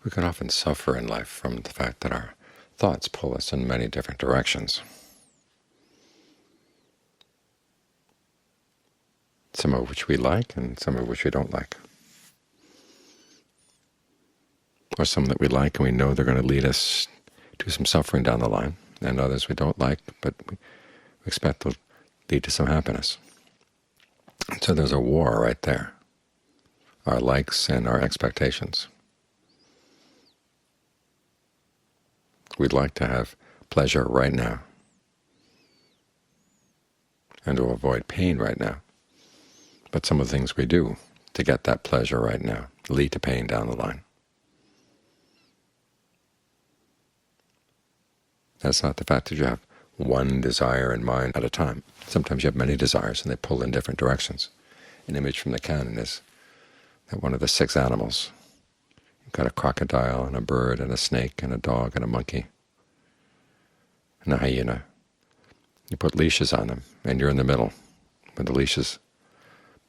We can often suffer in life from the fact that our thoughts pull us in many different directions, some of which we like and some of which we don't like, or some that we like and we know they're going to lead us to some suffering down the line, and others we don't like, but we expect they'll lead to some happiness. And so there's a war right there, our likes and our expectations. We'd like to have pleasure right now and to avoid pain right now. But some of the things we do to get that pleasure right now lead to pain down the line. That's not the fact that you have one desire in mind at a time. Sometimes you have many desires and they pull in different directions. An image from the canon is that one of the 6 animals, you've got a crocodile and a bird and a snake and a dog and a monkey and a hyena. You put leashes on them and you're in the middle with the leashes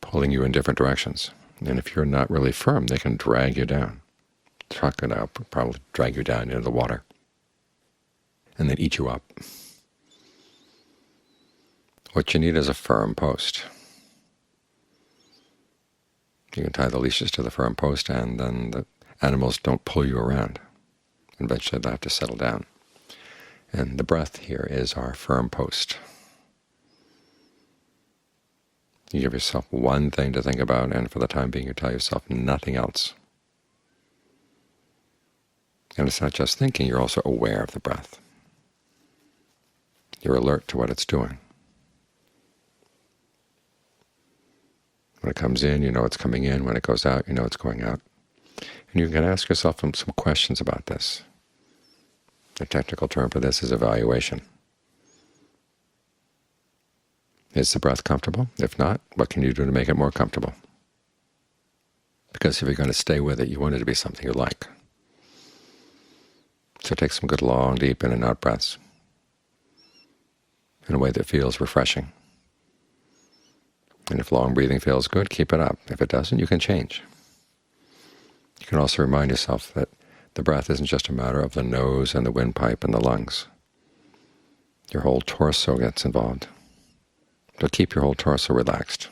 pulling you in different directions. And if you're not really firm, they can drag you down. The crocodile will probably drag you down into the water and then eat you up. What you need is a firm post. You can tie the leashes to the firm post, and then the animals don't pull you around. Eventually they'll have to settle down. And the breath here is our firm post. You give yourself one thing to think about, and for the time being you tell yourself nothing else. And it's not just thinking, you're also aware of the breath. You're alert to what it's doing. When it comes in, you know it's coming in. When it goes out, you know it's going out. And you can ask yourself some questions about this. The technical term for this is evaluation. Is the breath comfortable? If not, what can you do to make it more comfortable? Because if you're going to stay with it, you want it to be something you like. So take some good long, deep in and out breaths in a way that feels refreshing. And if long breathing feels good, keep it up. If it doesn't, you can change. You can also remind yourself that the breath isn't just a matter of the nose and the windpipe and the lungs. Your whole torso gets involved. So keep your whole torso relaxed.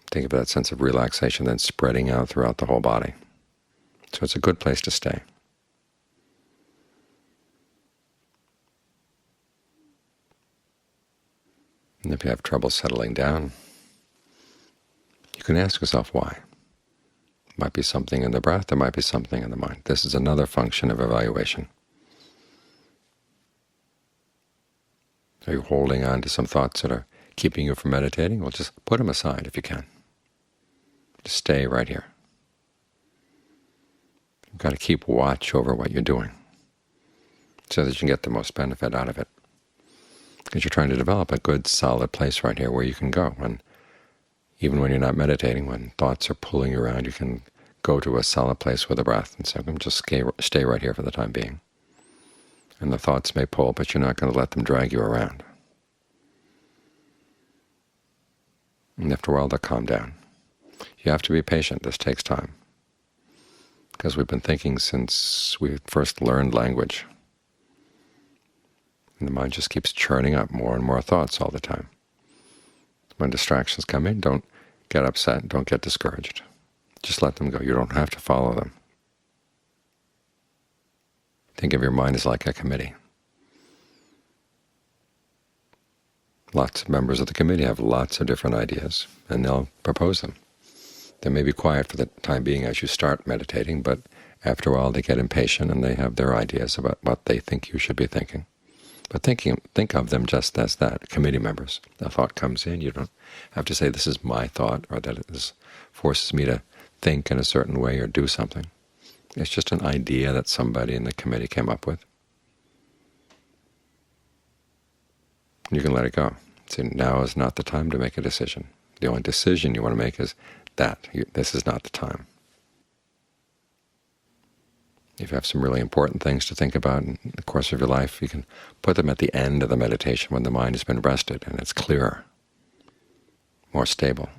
Think of that sense of relaxation then spreading out throughout the whole body. So it's a good place to stay. And if you have trouble settling down, you can ask yourself why. It might be something in the breath, there might be something in the mind. This is another function of evaluation. Are you holding on to some thoughts that are keeping you from meditating? Well, just put them aside if you can. Just stay right here. You've got to keep watch over what you're doing so that you can get the most benefit out of it. Because you're trying to develop a good, solid place right here where you can go. And even when you're not meditating, when thoughts are pulling you around, you can go to a solid place with the breath and say, I'm going to just stay right here for the time being. And the thoughts may pull, but you're not going to let them drag you around. And after a while, they'll calm down. You have to be patient. This takes time. Because we've been thinking since we first learned language. And the mind just keeps churning up more and more thoughts all the time. When distractions come in, don't get upset, don't get discouraged. Just let them go. You don't have to follow them. Think of your mind as like a committee. Lots of members of the committee have lots of different ideas, and they'll propose them. They may be quiet for the time being as you start meditating, but after a while they get impatient and they have their ideas about what they think you should be thinking. But think of them just as that, committee members. A thought comes in, you don't have to say this is my thought or that this forces me to think in a certain way or do something. It's just an idea that somebody in the committee came up with. You can let it go. So now is not the time to make a decision. The only decision you want to make is that. This is not the time. If you have some really important things to think about in the course of your life, you can put them at the end of the meditation when the mind has been rested and it's clearer, more stable.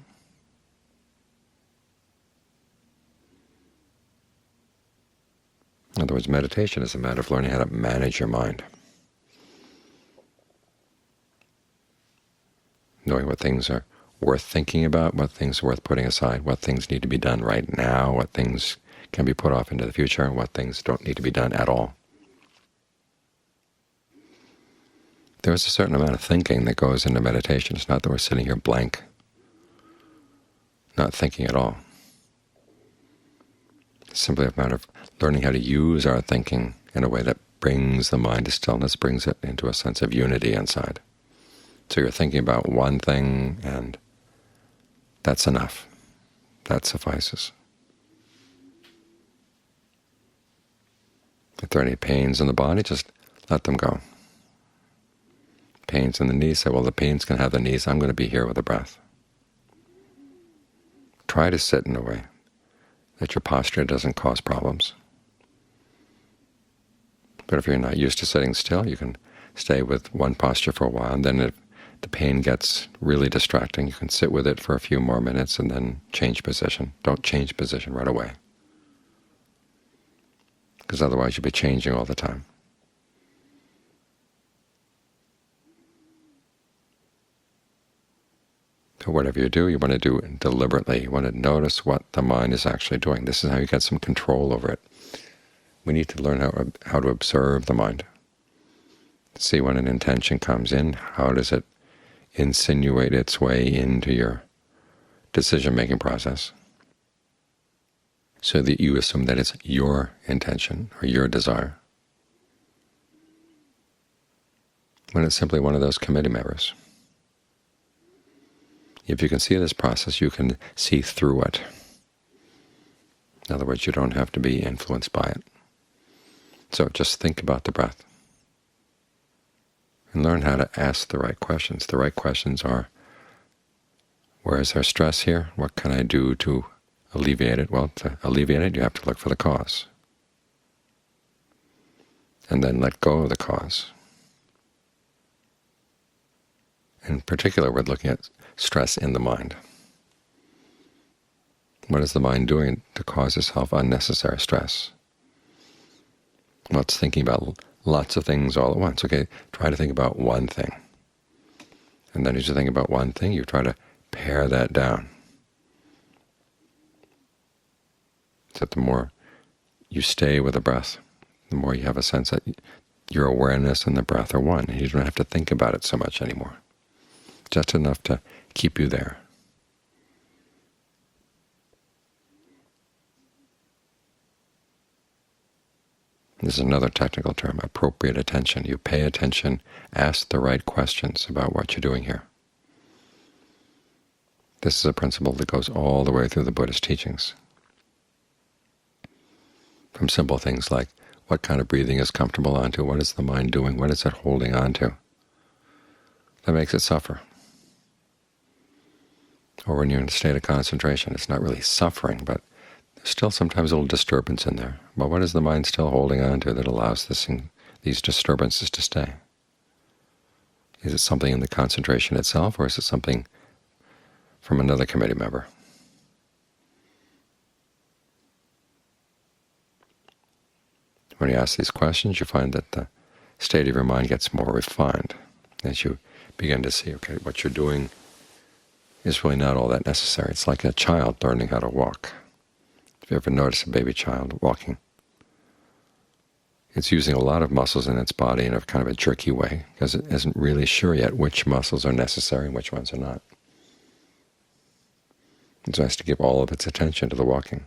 In other words, meditation is a matter of learning how to manage your mind, knowing what things are worth thinking about, what things are worth putting aside, what things need to be done right now, what things can be put off into the future, and what things don't need to be done at all. There is a certain amount of thinking that goes into meditation. It's not that we're sitting here blank, not thinking at all. It's simply a matter of learning how to use our thinking in a way that brings the mind to stillness, brings it into a sense of unity inside. So you're thinking about one thing, and that's enough. That suffices. If there are any pains in the body, just let them go. Pains in the knees, say, well, the pains can have the knees. I'm going to be here with the breath. Try to sit in a way that your posture doesn't cause problems. But if you're not used to sitting still, you can stay with one posture for a while, and then if the pain gets really distracting, you can sit with it for a few more minutes and then change position. Don't change position right away, because otherwise you'll be changing all the time. So whatever you do, you want to do it deliberately. You want to notice what the mind is actually doing. This is how you get some control over it. We need to learn how to observe the mind. See when an intention comes in, how does it insinuate its way into your decision-making process, so that you assume that it's your intention or your desire, when it's simply one of those committee members. If you can see this process, you can see through it. In other words, you don't have to be influenced by it. So just think about the breath and learn how to ask the right questions. The right questions are, where is there stress here? What can I do to alleviate it? Well, to alleviate it, you have to look for the cause, and then let go of the cause. In particular, we're looking at stress in the mind. What is the mind doing to cause itself unnecessary stress? Well, it's thinking about lots of things all at once. Okay, try to think about one thing. And then as you think about one thing, you try to pare that down. So the more you stay with the breath, the more you have a sense that your awareness and the breath are one, and you don't have to think about it so much anymore. Just enough to keep you there. This is another technical term, appropriate attention. You pay attention, ask the right questions about what you're doing here. This is a principle that goes all the way through the Buddhist teachings. From simple things like, what kind of breathing is comfortable onto? What is the mind doing? What is it holding onto that makes it suffer? Or when you're in a state of concentration, it's not really suffering, but there's still sometimes a little disturbance in there. Well, what is the mind still holding on to that allows these disturbances to stay? Is it something in the concentration itself, or is it something from another committee member? When you ask these questions, you find that the state of your mind gets more refined as you begin to see, okay, what you're doing is really not all that necessary. It's like a child learning how to walk. If you ever notice a baby child walking, it's using a lot of muscles in its body in a kind of a jerky way, because it isn't really sure yet which muscles are necessary and which ones are not. It's nice to give all of its attention to the walking.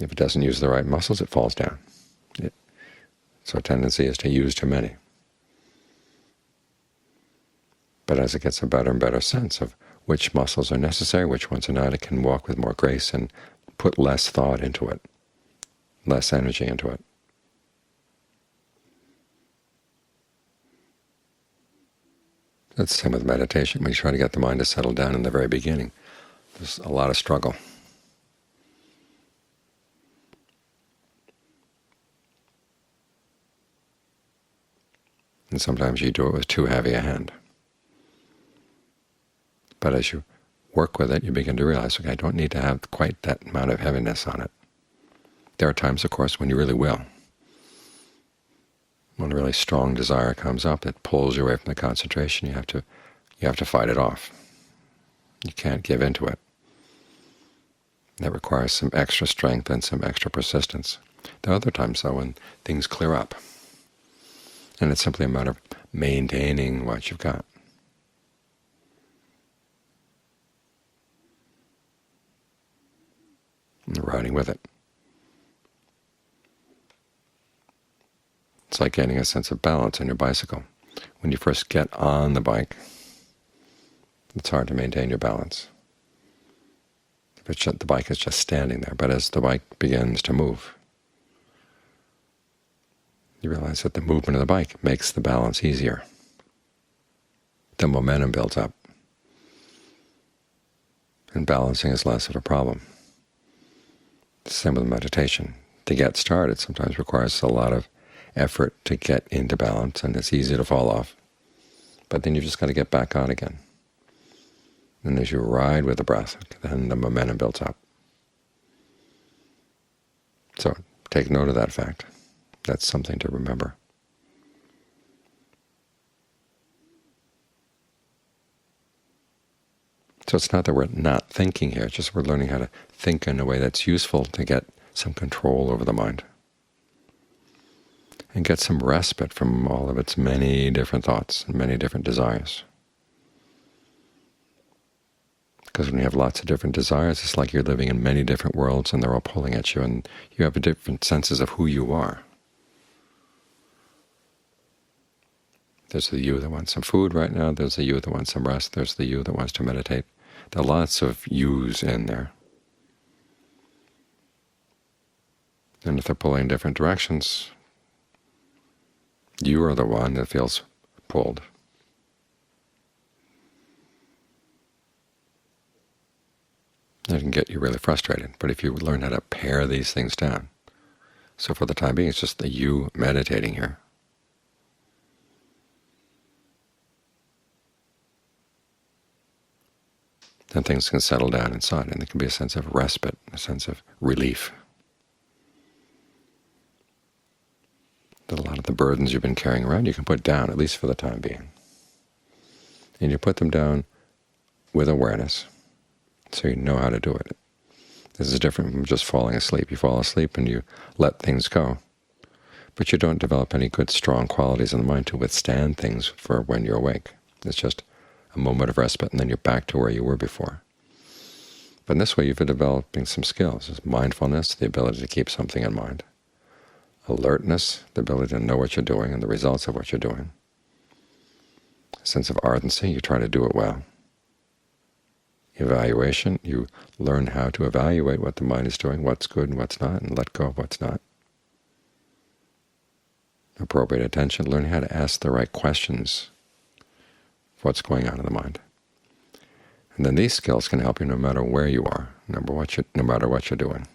If it doesn't use the right muscles, it falls down. So a tendency is to use too many. But as it gets a better and better sense of which muscles are necessary, which ones are not, it can walk with more grace and put less thought into it, less energy into it. That's the same with meditation. When you try to get the mind to settle down in the very beginning, there's a lot of struggle. And sometimes you do it with too heavy a hand. But as you work with it, you begin to realize, okay, I don't need to have quite that amount of heaviness on it. There are times, of course, when you really will. When a really strong desire comes up that pulls you away from the concentration, you have to fight it off. You can't give into it. That requires some extra strength and some extra persistence. There are other times, though, when things clear up, and it's simply a matter of maintaining what you've got. And riding with it. It's like gaining a sense of balance on your bicycle. When you first get on the bike, it's hard to maintain your balance. The bike is just standing there, but as the bike begins to move, you realize that the movement of the bike makes the balance easier. The momentum builds up, and balancing is less of a problem. Same with meditation. To get started sometimes requires a lot of effort to get into balance, and it's easy to fall off. But then you've just got to get back on again. And as you ride with the breath, then the momentum builds up. So take note of that fact. That's something to remember. So it's not that we're not thinking here, it's just we're learning how to think in a way that's useful to get some control over the mind and get some respite from all of its many different thoughts and many different desires. Because when you have lots of different desires, it's like you're living in many different worlds and they're all pulling at you, and you have different senses of who you are. There's the you that wants some food right now, there's the you that wants some rest, there's the you that wants to meditate. There are lots of yous in there. And if they're pulling in different directions, you are the one that feels pulled. It can get you really frustrated, but if you learn how to pare these things down, so for the time being it's just the you meditating here, then things can settle down inside, and there can be a sense of respite, a sense of relief. That a lot of the burdens you've been carrying around you can put down, at least for the time being. And you put them down with awareness, so you know how to do it. This is different from just falling asleep. You fall asleep and you let things go, but you don't develop any good, strong qualities in the mind to withstand things for when you're awake. It's just a moment of respite, and then you're back to where you were before. But in this way, you've been developing some skills. There's mindfulness, the ability to keep something in mind. Alertness, the ability to know what you're doing and the results of what you're doing. A sense of ardency, you try to do it well. Evaluation, you learn how to evaluate what the mind is doing, what's good and what's not, and let go of what's not. Appropriate attention, learn how to ask the right questions of what's going on in the mind. And then these skills can help you no matter where you are, no matter what you're doing.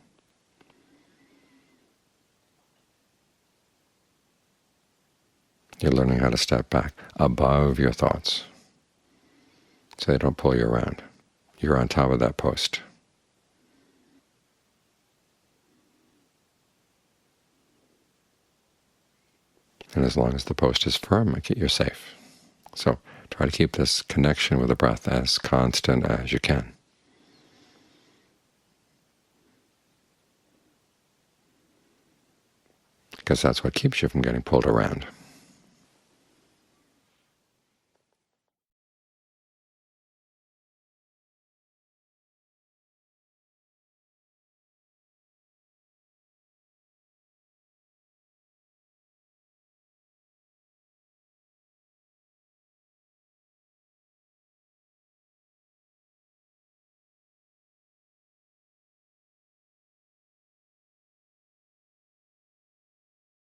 You're learning how to step back above your thoughts so they don't pull you around. You're on top of that post. And as long as the post is firm, you're safe. So try to keep this connection with the breath as constant as you can. Because that's what keeps you from getting pulled around.